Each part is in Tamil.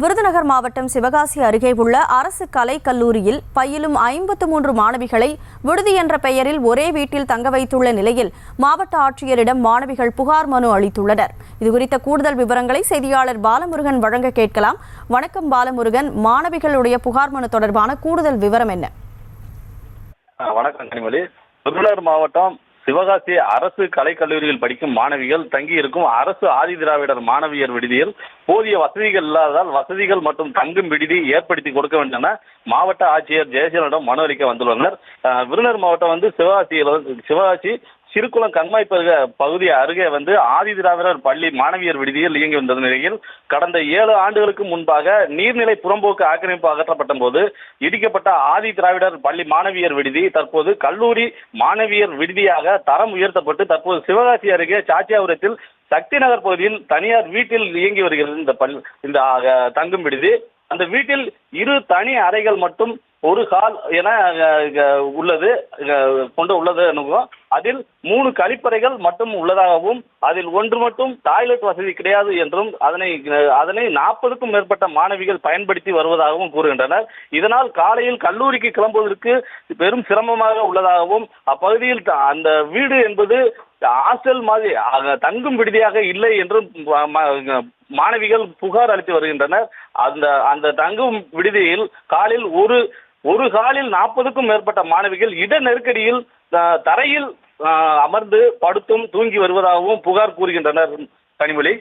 விருதுநகர் மாவட்டம் சிவகாசி அருகே உள்ள அரசு கலைக் கல்லூரியில் பயிலும் 53 மாணவிகளை விடுதி என்ற பெயரில் ஒரே வீட்டில் தங்க வைத்துள்ள நிலையில் மாவட்ட ஆட்சியரிடம் மாணவிகள் புகார் மனு அளித்துள்ளனர். இதுகுறித்த கூடுதல் விவரங்களை செய்தியாளர் பாலமுருகன் வழங்க கேட்கலாம். வணக்கம் பாலமுருகன், மாணவிகளுடைய புகார் மனு தொடர்பான கூடுதல் விவரம் என்ன? வணக்கம் கனிமொழி. விருதுநகர் மாவட்டம் சிவகாசி அரசு கலைக்கல்லூரியில் படிக்கும் மாணவிகள் தங்கியிருக்கும் அரசு ஆதி திராவிடர் மாணவியர் விடுதியில் போதிய வசதிகள் இல்லாததால் வசதிகள் மற்றும் தங்கும் விடுதி ஏற்படுத்தி கொடுக்க வேண்டும் என மாவட்ட ஆட்சியர் ஜெயசீலனிடம் மனு அளிக்க வந்துள்ளனர். விருதுநகர் மாவட்டம் சிவகாசி சிறுகுளம் கண்மாய் பகுதி அருகே ஆதி திராவிடர் பள்ளி மாணவியர் விடுதியில் இயங்கி வந்த நிலையில் கடந்த 7 ஆண்டுகளுக்கு முன்பாக நீர்நிலை புறம்போக்கு ஆக்கிரமிப்பு அகற்றப்பட்ட போது இடிக்கப்பட்ட ஆதி திராவிடர் பள்ளி மாணவியர் விடுதி தற்போது கல்லூரி மாணவியர் விடுதியாக தரம் உயர்த்தப்பட்டு தற்போது சிவகாசி அருகே சாச்சியாபுரத்தில் சக்தி நகர் பகுதியில் தனியார் வீட்டில் இயங்கி வருகிறது இந்த தங்கும் விடுதி. அந்த வீட்டில் 2 தனி அறைகள் மட்டும் ஒரு ஹால் என உள்ளது எனவும் அதில் 3 கழிப்பறைகள் மட்டும் உள்ளதாகவும் அதில் ஒன்று மட்டும் டாய்லெட் வசதி கிடையாது என்றும் அதனை 40க்கும் மேற்பட்ட மாணவிகள் பயன்படுத்தி வருவதாகவும் கூறுகின்றனர். இதனால் காலையில் கல்லூரிக்கு கிளம்புவதற்கு பெரும் சிரமமாக உள்ளதாகவும் அப்பகுதியில் அந்த வீடு என்பது ஹாஸ்டல் மாதிரி தங்கும் விடுதியாக இல்லை என்றும் மாணவிகள் புகார் அளித்து வருகின்றனர். அந்த தங்கும் விடுதியில் காலில் ஒரு காலில் 40க்கும் மேற்பட்ட மாணவிகள் இட நெருக்கடியில் தரையில் அமர்ந்து படுத்தும் தூங்கி வருவதாகவும் புகார் கூறுகின்றனர். கனிமொழி,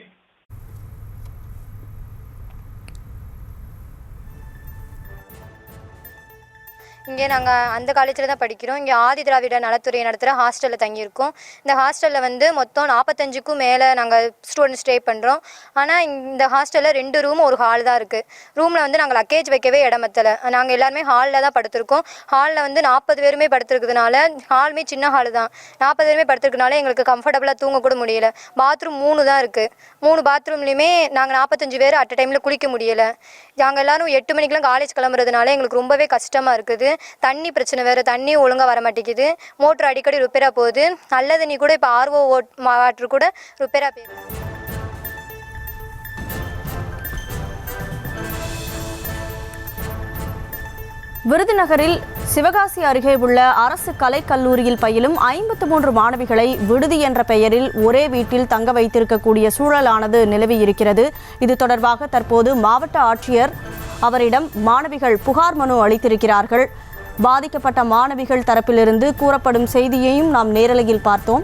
இங்கே நாங்கள் அந்த காலேஜில் தான் படிக்கிறோம். இங்கே ஆதி திராவிட நலத்துறை நடத்துகிற ஹாஸ்டலில் தங்கியிருக்கோம். இந்த ஹாஸ்டலில் மொத்தம் 45க்கும் மேலே நாங்கள் ஸ்டூடெண்ட் ஸ்டே பண்ணுறோம். ஆனால் இந்த ஹாஸ்டலில் 2 ரூம் ஒரு ஹால் தான் இருக்குது. ரூமில் நாங்கள் லக்கேஜ் வைக்கவே இடம் பத்தலை. நாங்கள் எல்லாருமே ஹாலில் தான் படுத்திருக்கோம். ஹாலில் 40 பேருமே படுத்துருக்கிறதுனால ஹாலுமே சின்ன ஹாலு தான். 40 பேருமே படுத்துருக்கனால எங்களுக்கு கம்ஃபர்டபுளாக தூங்கக்கூட முடியலை. பாத்ரூம் 3 தான் இருக்குது. 3 பாத்ரூம்லேயுமே நாங்கள் 45 பேர் அட் டைமில் குளிக்க முடியலை. நாங்கள் எல்லோரும் 8 மணிக்கெலாம் காலேஜ் கிளம்புறதுனால எங்களுக்கு ரொம்பவே கஷ்டமாக இருக்குது. தண்ணி பிரச்சனை வேறு, தண்ணி ஒழுங்காக வர மாட்டேங்குது. மோட்ரு அடிக்கடி ரிப்பேராக போகுது. நல்ல தண்ணி கூட இப்போ RO வாட்டர் கூட ரிப்பேராக போகுது. விருதுநகரில் சிவகாசி அருகே உள்ள அரசு கலைக் கல்லூரியில் பயிலும் 53 மாணவிகளை விடுதி என்ற பெயரில் ஒரே வீட்டில் தங்க வைத்திருக்கக்கூடிய சூழலானது நிலவியிருக்கிறது. இது தொடர்பாக தற்போது மாவட்ட ஆட்சியர் அவரிடம் மாணவிகள் புகார் மனு அளித்திருக்கிறார்கள். பாதிக்கப்பட்ட மாணவிகள் தரப்பிலிருந்து கூறப்படும் செய்தியையும் நாம் நேரலையில் பார்த்தோம்.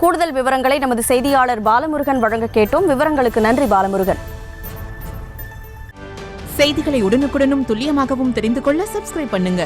கூடுதல் விவரங்களை நமது செய்தியாளர் பாலமுருகன் வழங்க கேட்டோம். விவரங்களுக்கு நன்றி பாலமுருகன். செய்திகளை உடனுக்குடனும் துல்லியமாகவும் தெரிந்து கொள்ள சப்ஸ்கிரைப் பண்ணுங்க.